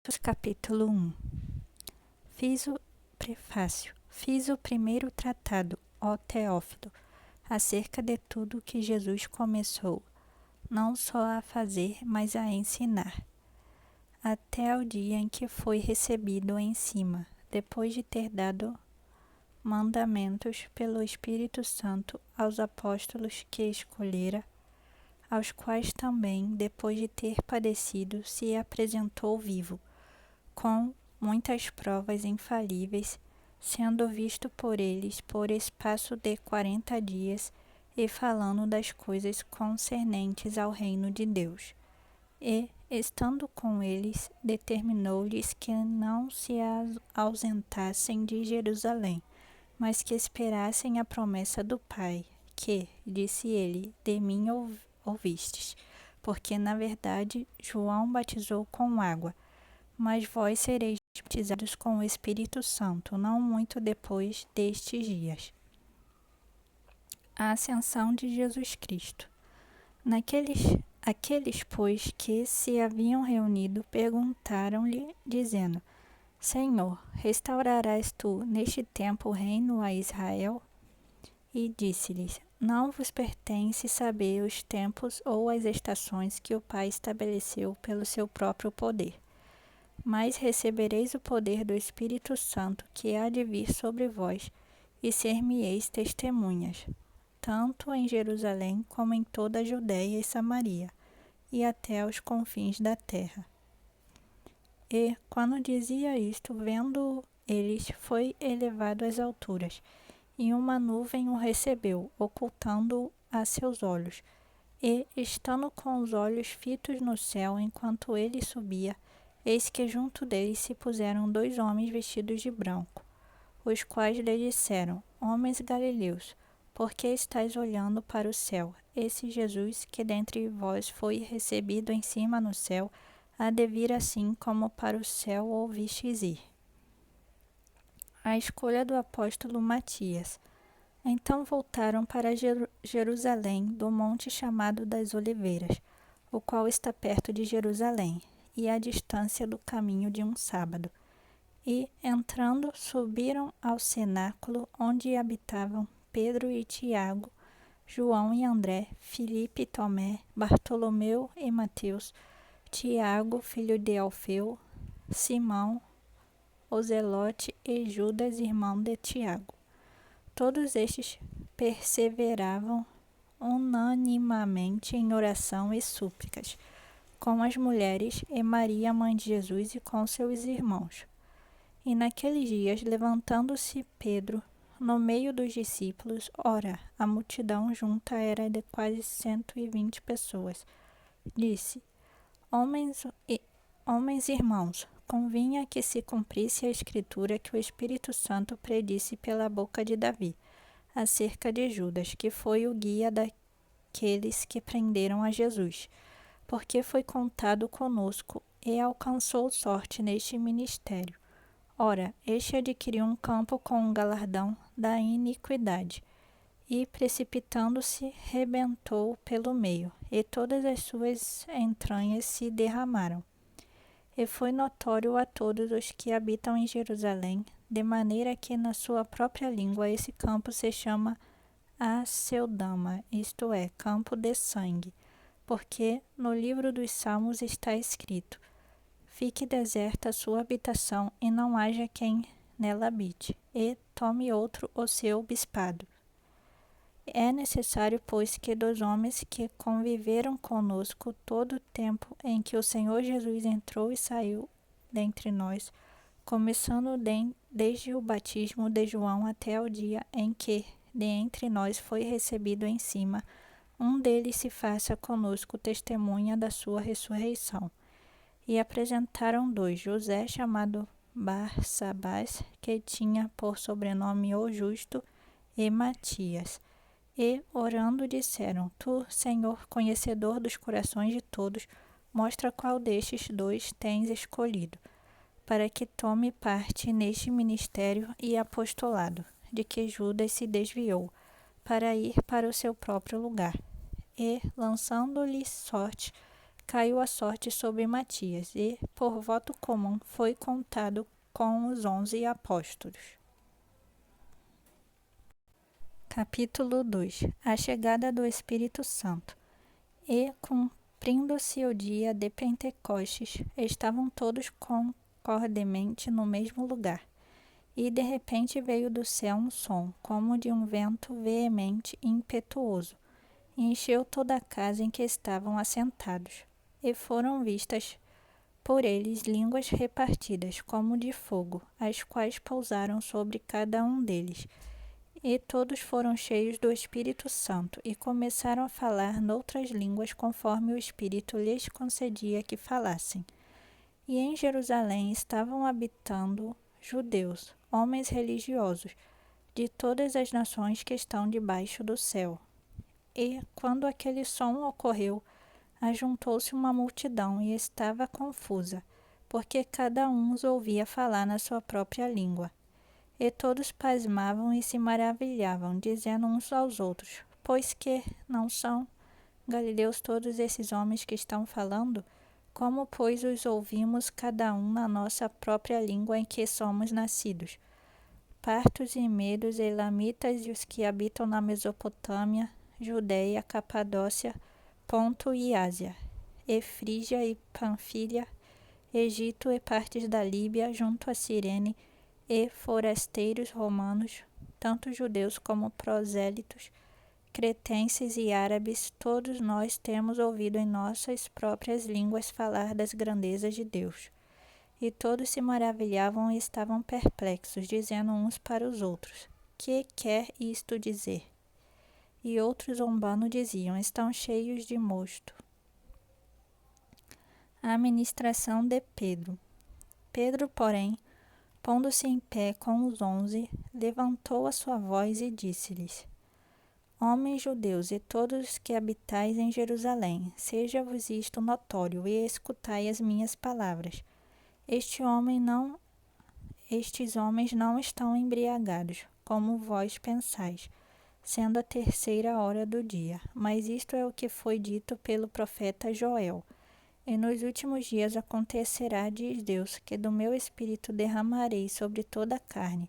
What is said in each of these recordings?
Capítulo 1. Prefácio. Fiz o primeiro tratado, ó Teófilo, acerca de tudo que Jesus começou, não só a fazer, mas a ensinar, até o dia em que foi recebido em cima, depois de ter dado mandamentos pelo Espírito Santo aos apóstolos que escolhera, aos quais também, depois de ter padecido, se apresentou vivo, com muitas provas infalíveis, sendo visto por eles por espaço de 40 dias, e falando das coisas concernentes ao reino de Deus. E, estando com eles, determinou-lhes que não se ausentassem de Jerusalém, mas que esperassem a promessa do Pai, que, disse ele, de mim ouvistes, porque, na verdade, João batizou com água, mas vós sereis batizados com o Espírito Santo, não muito depois destes dias. A ascensão de Jesus Cristo. Aqueles, pois, que se haviam reunido, perguntaram-lhe, dizendo: Senhor, restaurarás tu neste tempo o reino a Israel? E disse-lhes: Não vos pertence saber os tempos ou as estações que o Pai estabeleceu pelo seu próprio poder. Mas recebereis o poder do Espírito Santo que há de vir sobre vós, e ser-me-eis testemunhas, tanto em Jerusalém como em toda a Judéia e Samaria, e até aos confins da terra. E, quando dizia isto, vendo eles, foi elevado às alturas, e uma nuvem o recebeu, ocultando-o a seus olhos. E, estando com os olhos fitos no céu enquanto ele subia, eis que junto dele se puseram 2 homens vestidos de branco, os quais lhe disseram: Homens galileus, por que estáis olhando para o céu? Esse Jesus, que dentre vós foi recebido em cima no céu, há de vir assim como para o céu o ouvistes ir. A escolha do apóstolo Matias. Então voltaram para Jerusalém, do monte chamado das Oliveiras, o qual está perto de Jerusalém, e à distância do caminho de um sábado. E, entrando, subiram ao cenáculo, onde habitavam Pedro e Tiago, João e André, Filipe e Tomé, Bartolomeu e Mateus, Tiago, filho de Alfeu, Simão, o Zelote e Judas, irmão de Tiago. Todos estes perseveravam unanimamente em oração e súplicas, com as mulheres e Maria, mãe de Jesus, e com seus irmãos. E naqueles dias, levantando-se Pedro, no meio dos discípulos, ora, a multidão junta era de quase 120 pessoas, disse: Homens irmãos, convinha que se cumprisse a escritura que o Espírito Santo predisse pela boca de Davi, acerca de Judas, que foi o guia daqueles que prenderam a Jesus, porque foi contado conosco e alcançou sorte neste ministério. Ora, este adquiriu um campo com um galardão da iniquidade, e, precipitando-se, rebentou pelo meio, e todas as suas entranhas se derramaram. E foi notório a todos os que habitam em Jerusalém, de maneira que na sua própria língua esse campo se chama Aceldama, isto é, campo de sangue, porque no livro dos Salmos está escrito: Fique deserta a sua habitação, e não haja quem nela habite, e tome outro o seu bispado. É necessário, pois, que dos homens que conviveram conosco todo o tempo em que o Senhor Jesus entrou e saiu dentre nós, começando desde o batismo de João até o dia em que de entre nós foi recebido em cima, um deles se faça conosco testemunha da sua ressurreição. E apresentaram 2, José, chamado Barsabás, que tinha por sobrenome o Justo, e Matias. E, orando, disseram: Tu, Senhor, conhecedor dos corações de todos, mostra qual destes 2 tens escolhido, para que tome parte neste ministério e apostolado, de que Judas se desviou, para ir para o seu próprio lugar. E, lançando-lhe sorte, caiu a sorte sobre Matias e, por voto comum, foi contado com os 11 apóstolos. Capítulo 2. A chegada do Espírito Santo. E, cumprindo-se o dia de Pentecostes, estavam todos concordemente no mesmo lugar. E de repente veio do céu um som, como de um vento veemente e impetuoso, e encheu toda a casa em que estavam assentados. E foram vistas por eles línguas repartidas, como de fogo, as quais pousaram sobre cada um deles. E todos foram cheios do Espírito Santo, e começaram a falar noutras línguas, conforme o Espírito lhes concedia que falassem. E em Jerusalém estavam habitando judeus, homens religiosos, de todas as nações que estão debaixo do céu. E, quando aquele som ocorreu, ajuntou-se uma multidão e estava confusa, porque cada um os ouvia falar na sua própria língua. E todos pasmavam e se maravilhavam, dizendo uns aos outros: pois que não são galileus todos esses homens que estão falando? Como, pois, os ouvimos cada um na nossa própria língua em que somos nascidos? Partos e medos, elamitas e os que habitam na Mesopotâmia, Judeia, Capadócia, Ponto e Ásia, e Frígia e Panfilha, Egito e partes da Líbia, junto a Cirene, e forasteiros romanos, tanto judeus como prosélitos, cretenses e árabes, todos nós temos ouvido em nossas próprias línguas falar das grandezas de Deus. E todos se maravilhavam e estavam perplexos, dizendo uns para os outros: que quer isto dizer? E outros zombando diziam: estão cheios de mosto. A ministração de Pedro. Pedro, porém, pondo-se em pé com os 11, levantou a sua voz e disse-lhes: homens judeus e todos os que habitais em Jerusalém, seja-vos isto notório e escutai as minhas palavras. Estes homens não estão embriagados, como vós pensais, sendo a 3ª hora do dia, mas isto é o que foi dito pelo profeta Joel. E nos últimos dias acontecerá, diz Deus, que do meu espírito derramarei sobre toda a carne,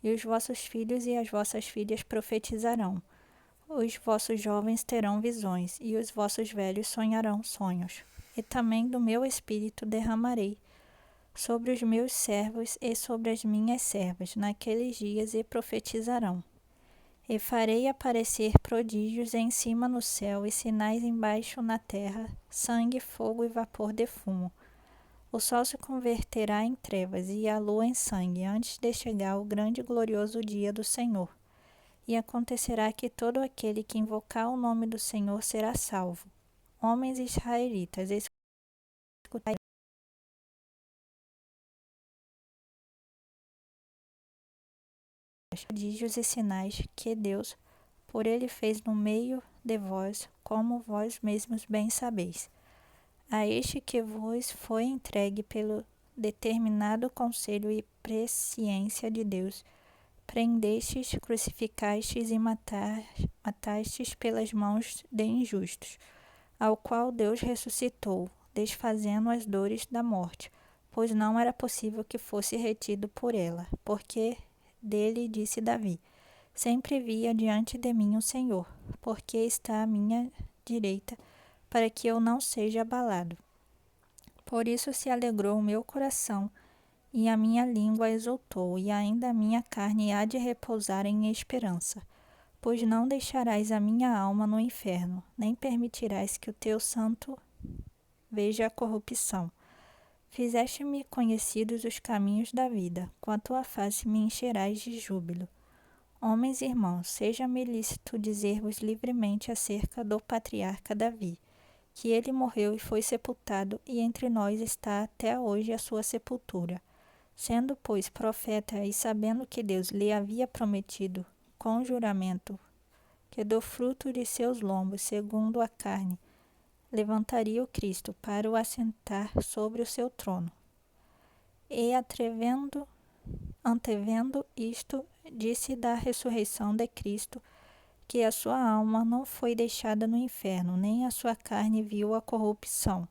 e os vossos filhos e as vossas filhas profetizarão. Os vossos jovens terão visões, e os vossos velhos sonharão sonhos. E também do meu espírito derramarei sobre os meus servos e sobre as minhas servas naqueles dias, e profetizarão. E farei aparecer prodígios em cima no céu e sinais embaixo na terra, sangue, fogo e vapor de fumo. O sol se converterá em trevas e a lua em sangue, antes de chegar o grande e glorioso dia do Senhor. E acontecerá que todo aquele que invocar o nome do Senhor será salvo. Homens israelitas, escutai prodígios e sinais que Deus por ele fez no meio de vós, como vós mesmos bem sabeis. A este que vos foi entregue pelo determinado conselho e presciência de Deus, prendestes, crucificastes e matastes pelas mãos de injustos, ao qual Deus ressuscitou, desfazendo as dores da morte, pois não era possível que fosse retido por ela, porque dele disse Davi: sempre via diante de mim o Senhor, porque está à minha direita, para que eu não seja abalado. Por isso se alegrou o meu coração, e a minha língua exultou, e ainda a minha carne há de repousar em esperança. Pois não deixarás a minha alma no inferno, nem permitirás que o teu santo veja a corrupção. Fizeste-me conhecidos os caminhos da vida, com a tua face me encherás de júbilo. Homens e irmãos, seja-me lícito dizer-vos livremente acerca do patriarca Davi, que ele morreu e foi sepultado, e entre nós está até hoje a sua sepultura. Sendo, pois, profeta e sabendo que Deus lhe havia prometido, com juramento, que do fruto de seus lombos, segundo a carne, levantaria o Cristo para o assentar sobre o seu trono. E antevendo isto, disse da ressurreição de Cristo, que a sua alma não foi deixada no inferno, nem a sua carne viu a corrupção.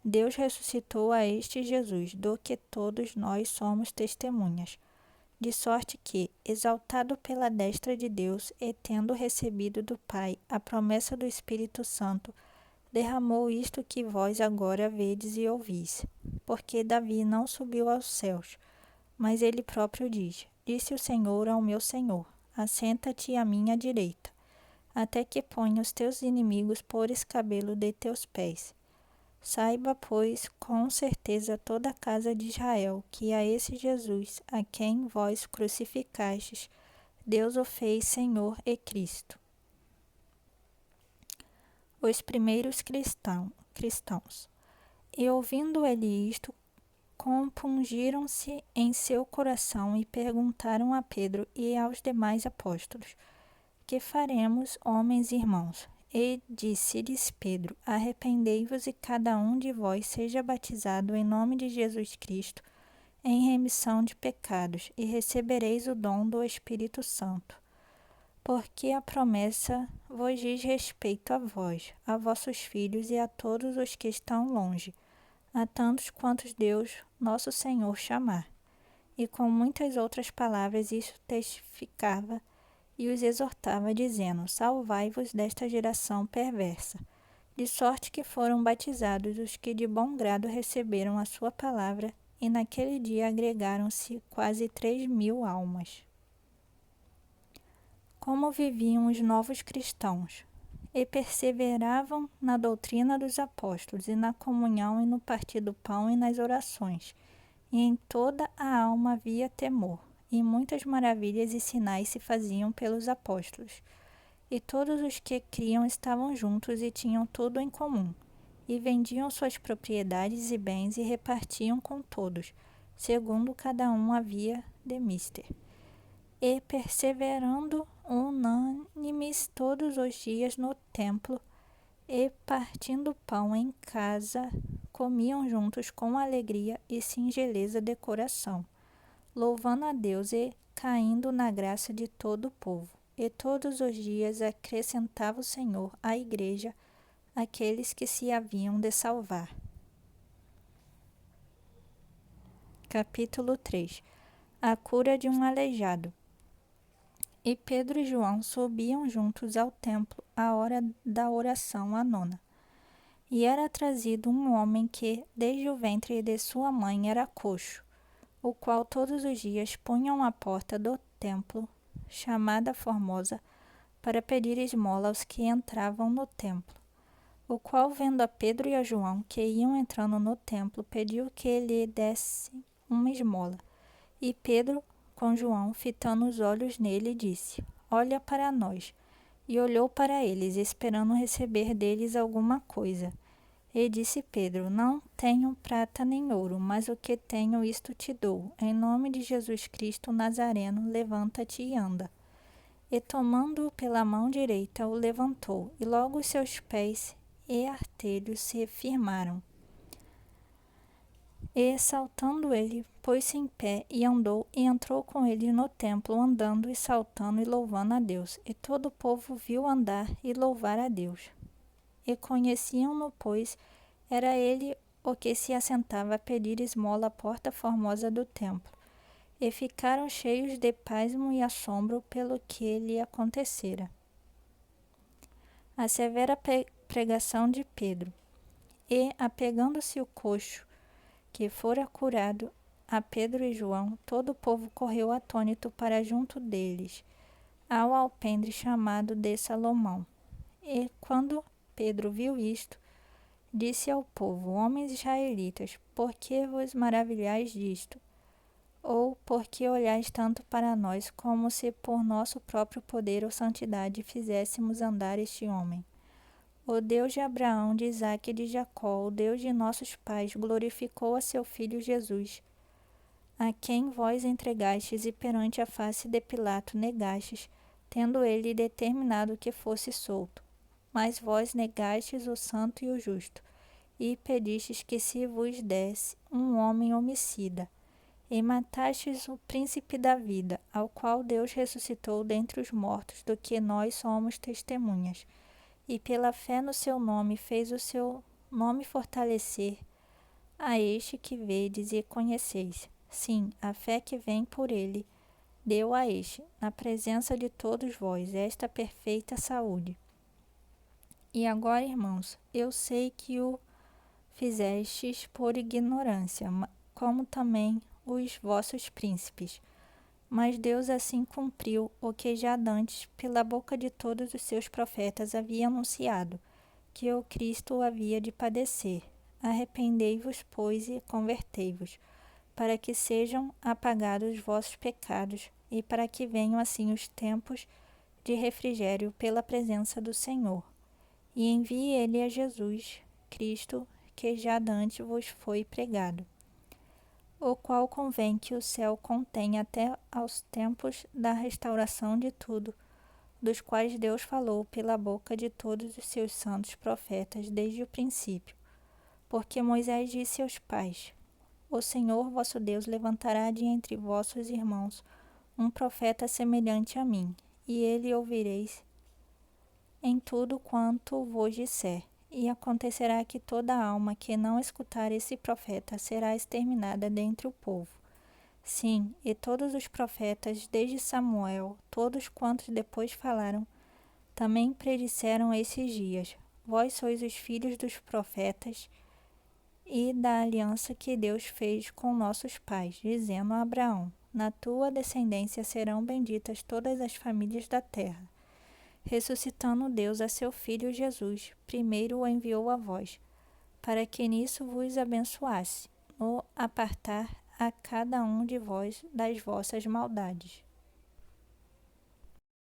Deus ressuscitou a este Jesus, do que todos nós somos testemunhas. De sorte que, exaltado pela destra de Deus, e tendo recebido do Pai a promessa do Espírito Santo, derramou isto que vós agora vedes e ouvis. Porque Davi não subiu aos céus, mas ele próprio diz: Disse o Senhor ao meu Senhor: Assenta-te à minha direita, até que ponha os teus inimigos por escabelo de teus pés. Saiba, pois, com certeza toda a casa de Israel, que a esse Jesus, a quem vós crucificastes, Deus o fez Senhor e Cristo. Os primeiros cristãos. E ouvindo ele isto, compungiram-se em seu coração e perguntaram a Pedro e aos demais apóstolos: Que faremos, homens e irmãos? E disse-lhes Pedro: Arrependei-vos e cada um de vós seja batizado em nome de Jesus Cristo, em remissão de pecados, e recebereis o dom do Espírito Santo. Porque a promessa vos diz respeito a vós, a vossos filhos e a todos os que estão longe, a tantos quantos Deus, nosso Senhor, chamar. E com muitas outras palavras isso testificava e os exortava, dizendo: Salvai-vos desta geração perversa. De sorte que foram batizados os que de bom grado receberam a sua palavra, e naquele dia agregaram-se quase 3.000 almas. Como viviam os novos cristãos? E perseveravam na doutrina dos apóstolos, e na comunhão, e no partir do pão, e nas orações. E em toda a alma havia temor, e muitas maravilhas e sinais se faziam pelos apóstolos. E todos os que criam estavam juntos e tinham tudo em comum, e vendiam suas propriedades e bens e repartiam com todos, segundo cada um havia de mister. E perseverando unânimes todos os dias no templo, e partindo pão em casa, comiam juntos com alegria e singeleza de coração, louvando a Deus e caindo na graça de todo o povo. E todos os dias acrescentava o Senhor à igreja aqueles que se haviam de salvar. Capítulo 3. A cura de um aleijado. E Pedro e João subiam juntos ao templo à hora da oração, a nona. E era trazido um homem que, desde o ventre de sua mãe, era coxo, o qual todos os dias punham à porta do templo, chamada Formosa, para pedir esmola aos que entravam no templo. O qual, vendo a Pedro e a João, que iam entrando no templo, pediu que lhe dessem uma esmola. E Pedro, com João, fitando os olhos nele, disse: Olha para nós. E olhou para eles, esperando receber deles alguma coisa. E disse Pedro: Não tenho prata nem ouro, mas o que tenho isto te dou. Em nome de Jesus Cristo Nazareno, levanta-te e anda. E tomando-o pela mão direita, o levantou, e logo os seus pés e artelhos se firmaram. E, saltando ele, pôs-se em pé e andou, e entrou com ele no templo, andando e saltando e louvando a Deus. E todo o povo viu andar e louvar a Deus. E conheciam-no, pois era ele o que se assentava a pedir esmola à porta formosa do templo. E ficaram cheios de pasmo e assombro pelo que lhe acontecera. A severa pregação de Pedro. E, apegando-se o coxo, que fora curado, a Pedro e João, todo o povo correu atônito para junto deles, ao alpendre chamado de Salomão. E, quando Pedro viu isto, disse ao povo: Homens israelitas, por que vos maravilhais disto? Ou por que olhais tanto para nós, como se por nosso próprio poder ou santidade fizéssemos andar este homem? O Deus de Abraão, de Isaque e de Jacó, o Deus de nossos pais, glorificou a seu Filho Jesus, a quem vós entregastes e perante a face de Pilato negastes, tendo ele determinado que fosse solto. Mas vós negastes o santo e o justo, e pedistes que se vos desse um homem homicida, e matastes o príncipe da vida, ao qual Deus ressuscitou dentre os mortos, do que nós somos testemunhas. E pela fé no seu nome fez o seu nome fortalecer, a este que vedes e conheceis. Sim, a fé que vem por ele deu a este, na presença de todos vós, esta perfeita saúde. E agora, irmãos, eu sei que o fizestes por ignorância, como também os vossos príncipes. Mas Deus assim cumpriu o que já dantes, pela boca de todos os seus profetas, havia anunciado, que o Cristo havia de padecer. Arrependei-vos, pois, e convertei-vos, para que sejam apagados os vossos pecados, e para que venham assim os tempos de refrigério pela presença do Senhor. E envie ele a Jesus Cristo, que já dantes vos foi pregado, o qual convém que o céu contenha até aos tempos da restauração de tudo, dos quais Deus falou pela boca de todos os seus santos profetas desde o princípio. Porque Moisés disse aos pais: O Senhor vosso Deus levantará de entre vossos irmãos um profeta semelhante a mim, e ele ouvireis em tudo quanto vos disser. E acontecerá que toda alma que não escutar esse profeta será exterminada dentre o povo. Sim, e todos os profetas, desde Samuel, todos quantos depois falaram, também predisseram esses dias. Vós sois os filhos dos profetas e da aliança que Deus fez com nossos pais, dizendo a Abraão: Na tua descendência serão benditas todas as famílias da terra. Ressuscitando Deus a seu Filho Jesus, primeiro o enviou a vós, para que nisso vos abençoasse, no apartar a cada um de vós das vossas maldades.